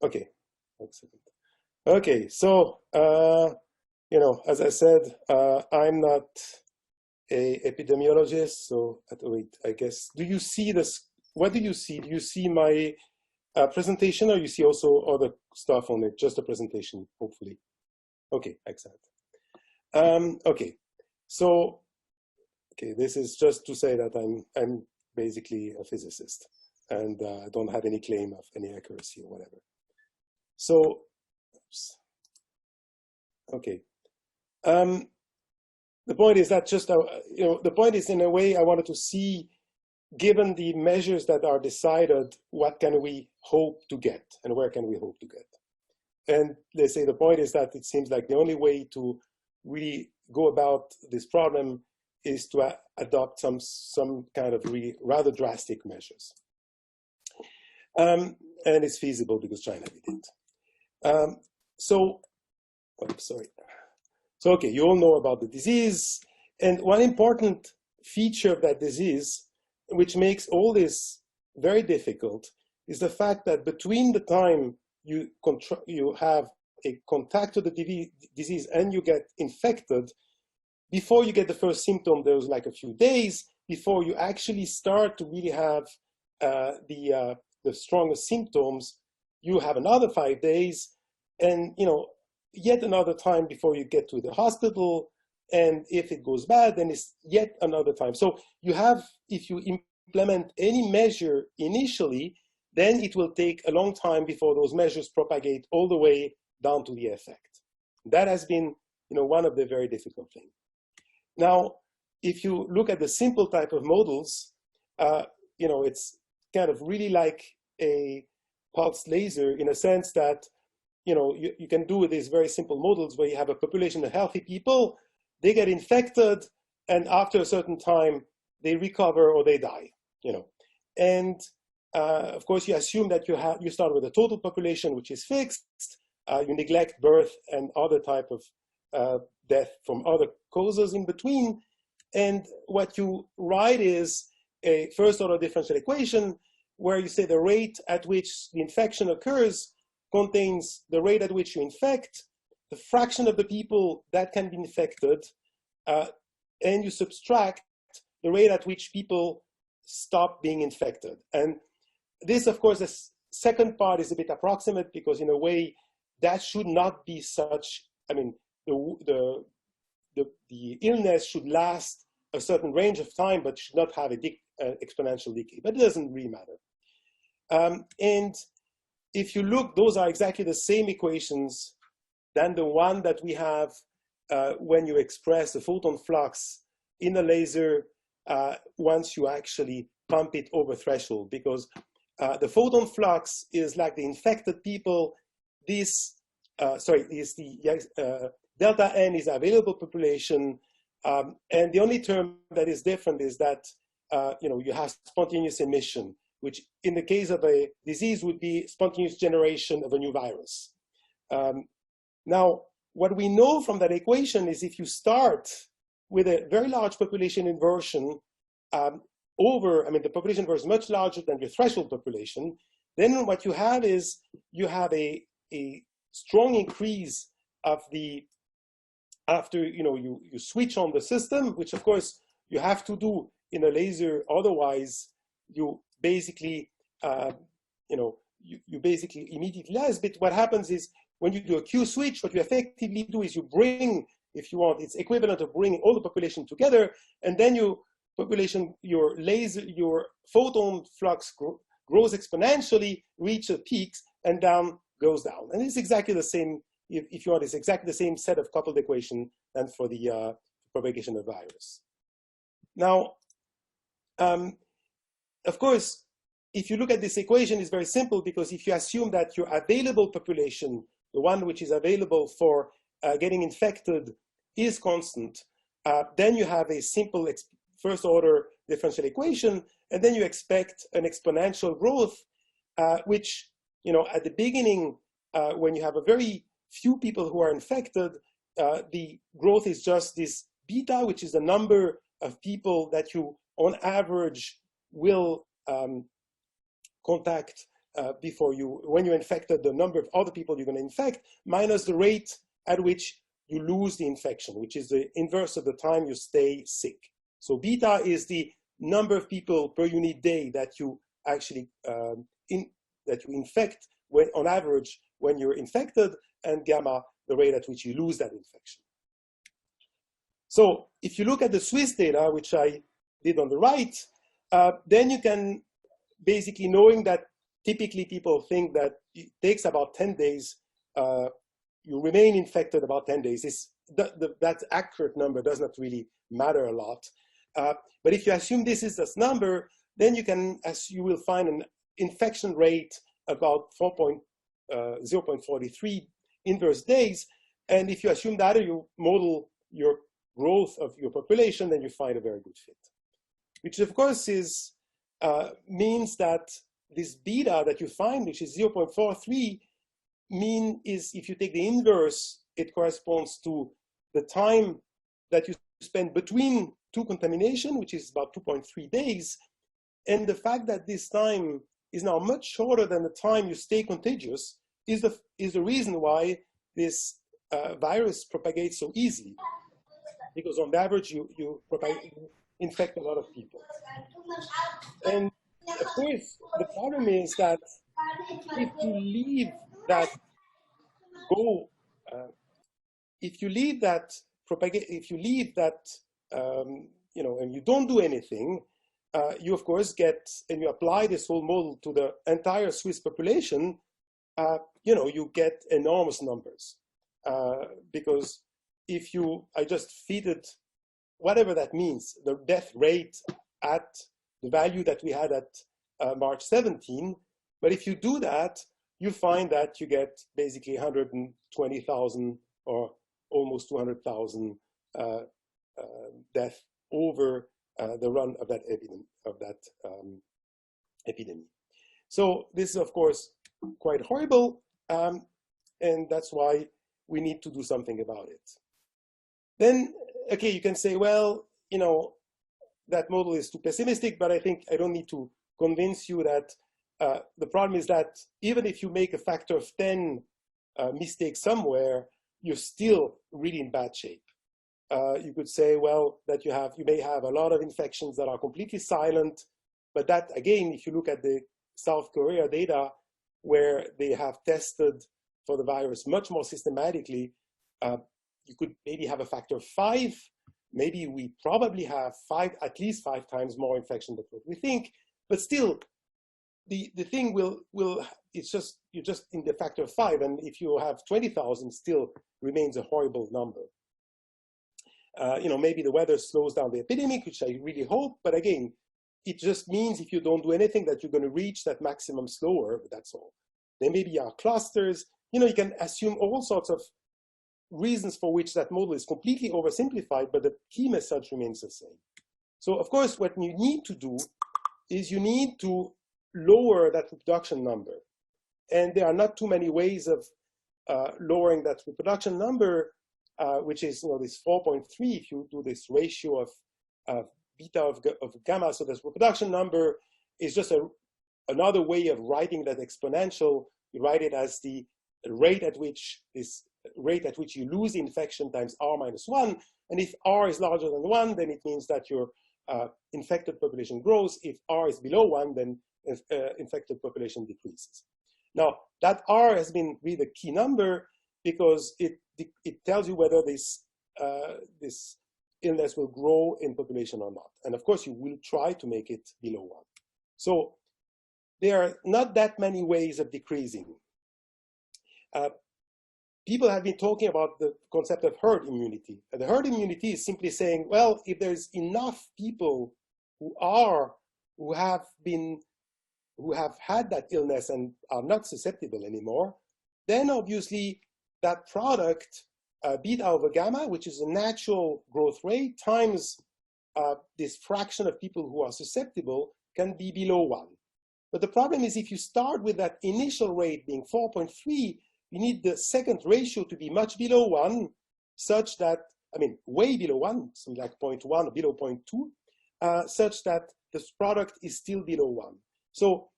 Okay, excellent. Okay, so you know, as I said, I'm not a epidemiologist. So wait, I guess, do you see this? What do you see? Do you see my presentation, or you see also other stuff on it? Just a presentation, hopefully. Okay, excellent. Okay, so okay, this is just to say that I'm basically a physicist, and I don't have any claim of any accuracy or whatever. So, oops. Okay. The point is that just you know, the point is, in a way, I wanted to see, given the measures that are decided, what can we hope to get, and where can we hope to get? And let's say the point is that it seems like the only way to really go about this problem is to adopt some kind of really rather drastic measures. And it's feasible because China did it. So, oh, sorry. So, okay, you all know about the disease. And one important feature of that disease, which makes all this very difficult, is the fact that between the time you have a contact with the disease and you get infected, before you get the first symptom, there's like a few days before you actually start to really have the strongest symptoms. You have another 5 days, and you know, yet another time before you get to the hospital. And if it goes bad, then it's yet another time. So you have, if you implement any measure initially, then it will take a long time before those measures propagate all the way down to the effect. That has been, you know, one of the very difficult things. Now, if you look at the simple type of models, you know, it's kind of really like a pulsed laser in a sense that, you know, you can do with these very simple models where you have a population of healthy people, they get infected, and after a certain time, they recover or they die, you know. And of course, you assume that you start with a total population which is fixed. You neglect birth and other type of death from other causes in between. And what you write is a first order differential equation where you say the rate at which the infection occurs contains the rate at which you infect, the fraction of the people that can be infected, and you subtract the rate at which people stop being infected. And this, of course, the second part is a bit approximate because in a way that should not be such, I mean, the illness should last a certain range of time, but should not have an exponential decay, but it doesn't really matter. And if you look, those are exactly the same equations than the one that we have when you express the photon flux in a laser once you actually pump it over threshold, because the photon flux is like the infected people. This, delta n is available population, and the only term that is different is that you know, you have spontaneous emission, which in the case of a disease would be spontaneous generation of a new virus. Now, what we know from that equation is if you start with a very large population inversion the population inversion is much larger than your threshold population, then what you have is you have a strong increase of the, after you switch on the system, which of course you have to do in a laser, otherwise you basically you basically immediately less. But what happens is when you do a Q switch, what you effectively do is you bring, if you want, it's equivalent of bringing all the population together, and then your photon flux grows exponentially, reaches peaks, and down goes down. And it's exactly the same, if you want, it's exactly the same set of coupled equation than for the propagation of virus. Now, of course, if you look at this equation, it's very simple, because if you assume that your available population, the one which is available for getting infected, is constant, then you have a simple first order differential equation, and then you expect an exponential growth, which, at the beginning, when you have a very few people who are infected, the growth is just this beta, which is the number of people that you, on average, will contact when you infected, the number of other people you're going to infect, minus the rate at which you lose the infection, which is the inverse of the time you stay sick. So beta is the number of people per unit day that you actually infect on average when you're infected, and gamma, the rate at which you lose that infection. So if you look at the Swiss data, which I did on the right, then you can basically, knowing that typically people think that it takes about 10 days, you remain infected about 10 days. That accurate number does not really matter a lot. But if you assume this is this number, then you will find an infection rate about 0.43 inverse days. And if you assume that, or you model your growth of your population, then you find a very good fit. Which of course means that this beta that you find, which is 0.43, is if you take the inverse, it corresponds to the time that you spend between two contamination, which is about 2.3 days. And the fact that this time is now much shorter than the time you stay contagious is the reason why this virus propagates so easily. Because on average, you infect a lot of people. And of course, the problem is that if you leave that go, if you leave that propagate, if you leave that, and you don't do anything, you of course get, and you apply this whole model to the entire Swiss population, you get enormous numbers. Because if I just feed it, whatever that means, the death rate at the value that we had at March 17, but if you do that, you find that you get basically 120,000 or almost 200,000 deaths over the run of that epidemic. So this is, of course, quite horrible, and that's why we need to do something about it. Then, okay, you can say, well, that model is too pessimistic, but I think I don't need to convince you that the problem is that even if you make a factor of 10 mistake somewhere, you're still really in bad shape. You could say, well, that you may have a lot of infections that are completely silent, but that, again, if you look at the South Korea data, where they have tested for the virus much more systematically, you could maybe have a factor of 5. Maybe we probably have at least 5 times more infection than what we think, but still, the thing it's just, you're just in the factor of 5, and if you have 20,000, still remains a horrible number. Maybe the weather slows down the epidemic, which I really hope, but again, it just means if you don't do anything that you're going to reach that maximum slower, but that's all. There maybe are clusters. You can assume all sorts of reasons for which that model is completely oversimplified, but the key message remains the same. So of course, what you need to do is you need to lower that reproduction number. And there are not too many ways of lowering that reproduction number, which is this 4.3 if you do this ratio of beta of gamma. So this reproduction number is just another way of writing that exponential. You write it as the rate at which you lose the infection times r minus 1. And if r is larger than 1, then it means that your infected population grows. If r is below 1, then infected population decreases. Now, that r has been really the key number because it tells you whether this illness will grow in population or not. And of course, you will try to make it below 1. So there are not that many ways of decreasing. People have been talking about the concept of herd immunity. And the herd immunity is simply saying, well, if there's enough people who have had that illness and are not susceptible anymore, then obviously that product, beta over gamma, which is a natural growth rate, times this fraction of people who are susceptible, can be below 1. But the problem is if you start with that initial rate being 4.3, you need the second ratio to be much below 1, such that, way below 1, something like 0.1 or below 0.2, such that this product is still below 1. So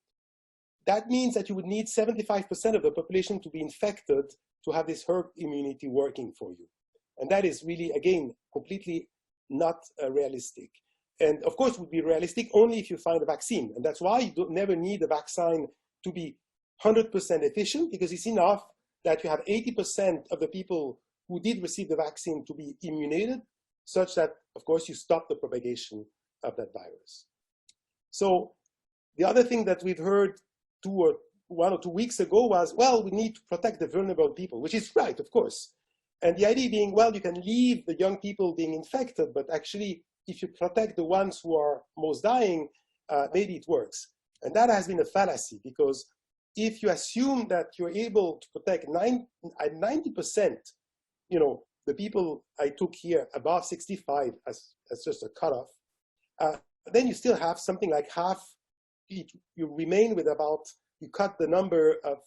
that means that you would need 75% of the population to be infected to have this herd immunity working for you. And that is really, again, completely not realistic. And of course, it would be realistic only if you find a vaccine. And that's why you don't never need a vaccine to be 100% efficient, because it's enough that you have 80% of the people who did receive the vaccine to be immunized, such that, of course, you stop the propagation of that virus. So the other thing that we've heard 1 or 2 weeks ago was, well, we need to protect the vulnerable people, which is right, of course. And the idea being, well, you can leave the young people being infected, but actually, if you protect the ones who are most dying, maybe it works. And that has been a fallacy, because if you assume that you're able to protect 90%, you know, the people I took here above 65 as just a cutoff, then you still have something like half. You remain with about, you cut the number of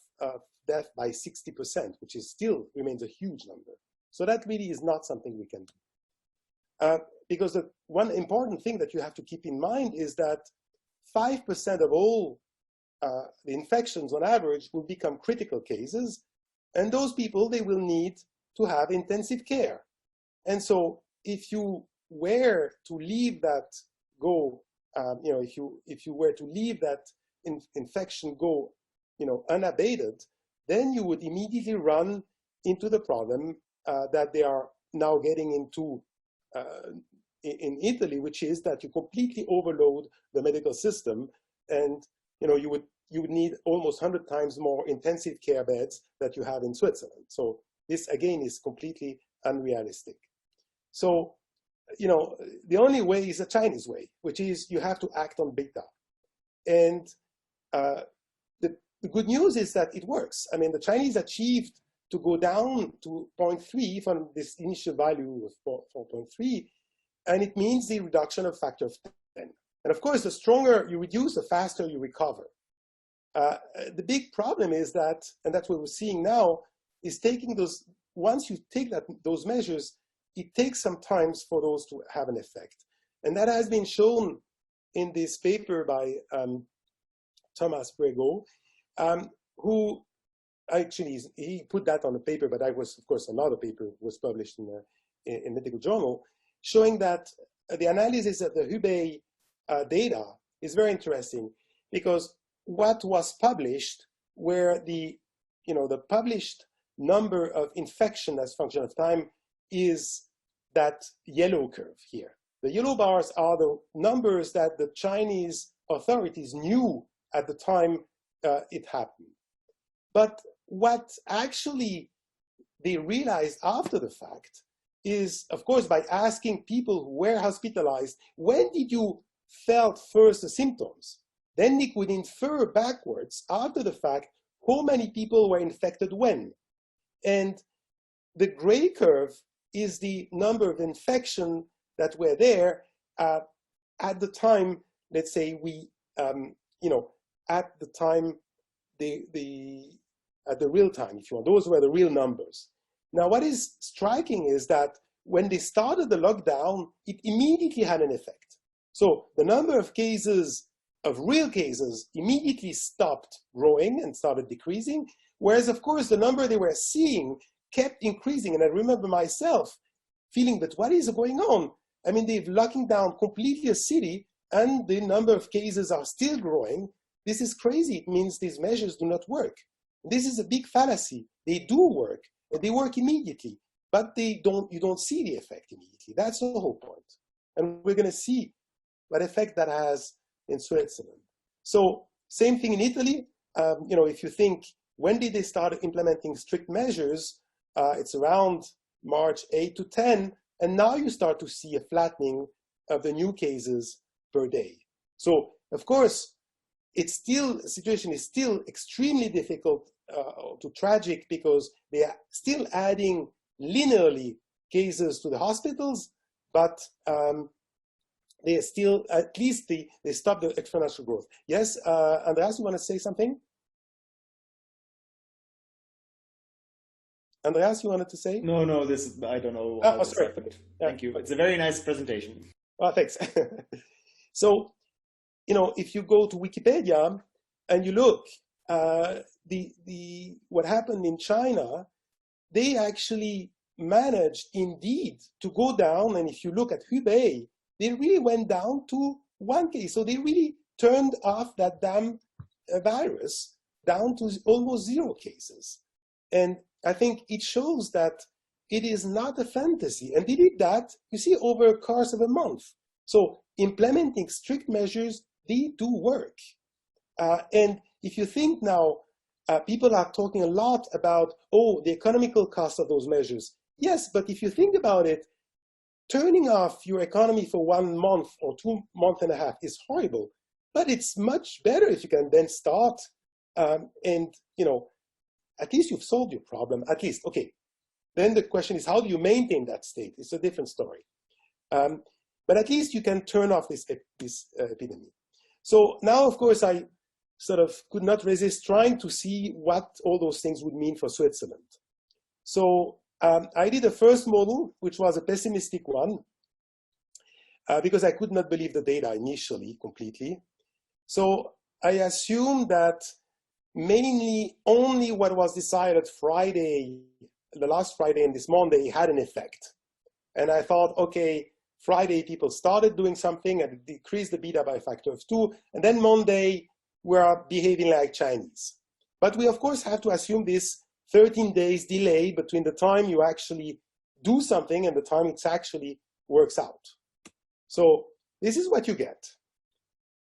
death by 60%, which is still remains a huge number. So that really is not something we can do. Because the one important thing that you have to keep in mind is that 5% of all the infections on average will become critical cases. And those people, they will need to have intensive care. And so if you were to leave that go, you know, if you were to leave that infection go, you know, unabated, then you would immediately run into the problem that they are now getting into in Italy, which is that you completely overload the medical system, and you know you would need almost 100 times more intensive care beds that you have in Switzerland. So this again is completely unrealistic. So you know the only way is the Chinese way, which is you have to act on big data. And the good news is that it works. I mean, the Chinese achieved to go down to 0.3 from this initial value of 4.3, and it means the reduction of factor of 10. And of course, the stronger you reduce, the faster you recover. The big problem is that, and that's what we're seeing now, is taking those, once you take those measures, it takes some time for those to have an effect. And that has been shown in this paper by Thomas Brego, who actually, he put that on a paper, but that was, of course, another paper was published in Medical Journal, showing that the analysis of the Hubei data is very interesting, because what was published where the published number of infection as function of time is that yellow curve here. The yellow bars are the numbers that the Chinese authorities knew at the time it happened. But what actually they realized after the fact is, of course, by asking people who were hospitalized, when did you felt first the symptoms? Then they could infer backwards after the fact how many people were infected when. And the gray curve is the number of infection that were there at the time, let's say we, at the time, at the real time, if you want. Those were the real numbers. Now, what is striking is that when they started the lockdown, it immediately had an effect. So the number of cases, of real cases, immediately stopped growing and started decreasing, whereas, of course, the number they were seeing kept increasing. And I remember myself feeling that what is going on? I mean, they're locking down completely a city, and the number of cases are still growing. This is crazy. It means these measures do not work. This is a big fallacy. They do work, and they work immediately, but you don't see the effect immediately. That's the whole point. And we're going to see what effect that has in Switzerland. So same thing in Italy. If you think, when did they start implementing strict measures? It's around March 8 to 10, and now you start to see a flattening of the new cases per day. So, of course, the situation is still extremely difficult to tragic, because they are still adding linearly cases to the hospitals, but they are still, at least they stop the exponential growth. Yes, Andreas, you want to say something? Andreas, you wanted to say? No, I don't know. Oh, sorry. Thank you. It's a very nice presentation. Oh, thanks. So, if you go to Wikipedia and you look what happened in China, they actually managed indeed to go down. And if you look at Hubei, they really went down to 1 case. So they really turned off that damn virus down to almost 0 cases. And I think it shows that it is not a fantasy. And they did that, you see, over a course of a month. So implementing strict measures, they do work. And if you think now, people are talking a lot about, oh, the economical cost of those measures. Yes, but if you think about it, turning off your economy for 1 month or 2 months and a half is horrible. But it's much better if you can then start and, you know, at least you've solved your problem, at least. Okay, then the question is, how do you maintain that state? It's a different story. But at least you can turn off this epidemic. So now, of course, I sort of could not resist trying to see what all those things would mean for Switzerland. So I did a first model, which was a pessimistic one, because I could not believe the data initially completely. So I assumed that mainly only what was decided Friday, the last Friday and this Monday, had an effect. And I thought, okay, Friday people started doing something and it decreased the beta by a factor of 2. And then Monday, we are behaving like Chinese. But we, of course, have to assume this 13 days delay between the time you actually do something and the time it actually works out. So this is what you get.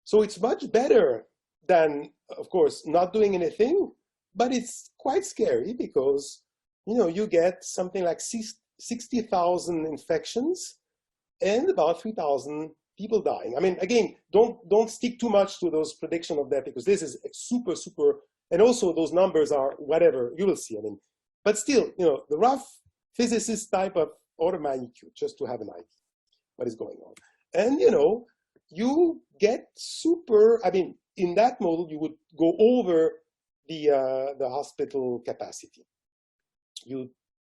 So it's much better than, of course, not doing anything, but it's quite scary because, you know, you get something like 60,000 infections and about 3,000 people dying. I mean, again, don't stick too much to those predictions of that because this is super, super, and also those numbers are whatever, you will see. I mean, but still, you know, the rough physicist type of order of magnitude, just to have an idea what is going on. And, you know, you get super, I mean, in that model, you would go over the hospital capacity. You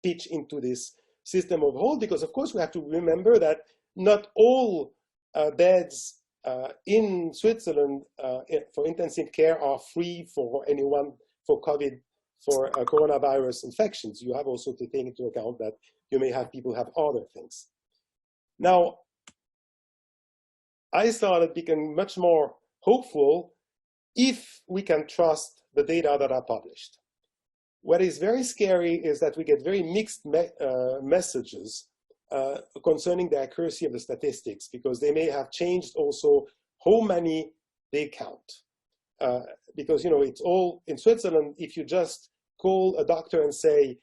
pitch into this system of hold because, of course, we have to remember that not all beds in Switzerland for intensive care are free for anyone for COVID, for coronavirus infections. You have also to take into account that you may have people have other things. Now, I started becoming much more hopeful if we can trust the data that are published. What is very scary is that we get very mixed messages concerning the accuracy of the statistics because they may have changed also how many they count. Because, you know, it's all in Switzerland, if you just call a doctor and say,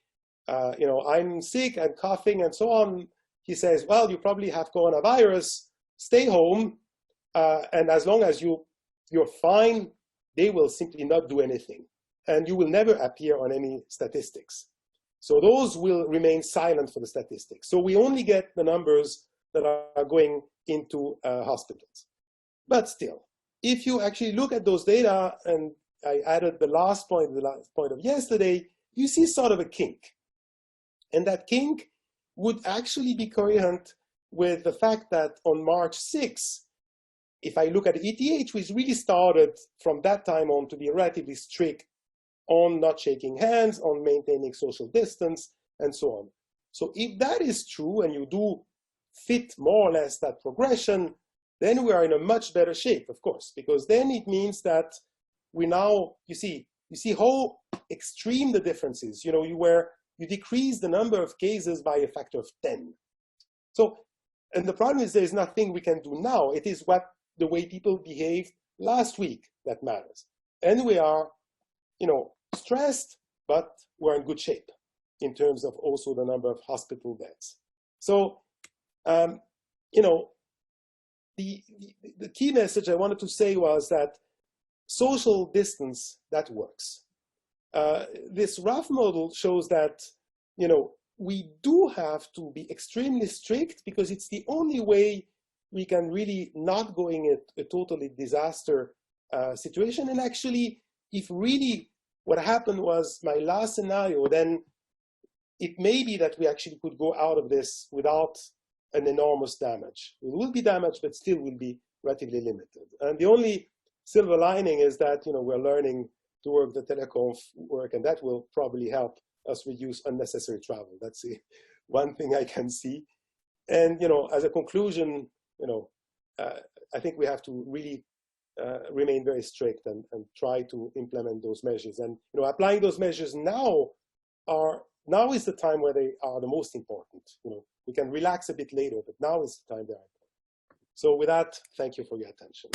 you know, I'm sick, I'm coughing and so on, he says, well, you probably have coronavirus, stay home, and as long as you're fine, they will simply not do anything. And you will never appear on any statistics. So those will remain silent for the statistics. So we only get the numbers that are going into hospitals. But still, if you actually look at those data, and I added the last point of yesterday, you see sort of a kink. And that kink would actually be coherent with the fact that on March 6th, if I look at ETH, which really started from that time on to be relatively strict on not shaking hands, on maintaining social distance, and so on. So if that is true, and you do fit more or less that progression, then we are in a much better shape, of course, because then it means that we now, you see how extreme the difference is. You know, you decrease the number of cases by a factor of 10. So, and the problem is there is nothing we can do now. It is the way people behaved last week that matters. And we are, you know, stressed, but we're in good shape in terms of also the number of hospital beds. So, you know, the key message I wanted to say was that social distance, that works. This rough model shows that, you know, we do have to be extremely strict because it's the only way we can really not going a totally disaster situation. And actually, if really what happened was my last scenario, then it may be that we actually could go out of this without an enormous damage. It will be damaged, but still will be relatively limited. And the only silver lining is that, you know, we're learning to work the teleconf work, and that will probably help us reduce unnecessary travel. That's the one thing I can see. And, you know, as a conclusion, you know, I think we have to really remain very strict and try to implement those measures. And, you know, applying those measures now is the time where they are the most important. You know, we can relax a bit later, but now is the time they are important. So with that, thank you for your attention.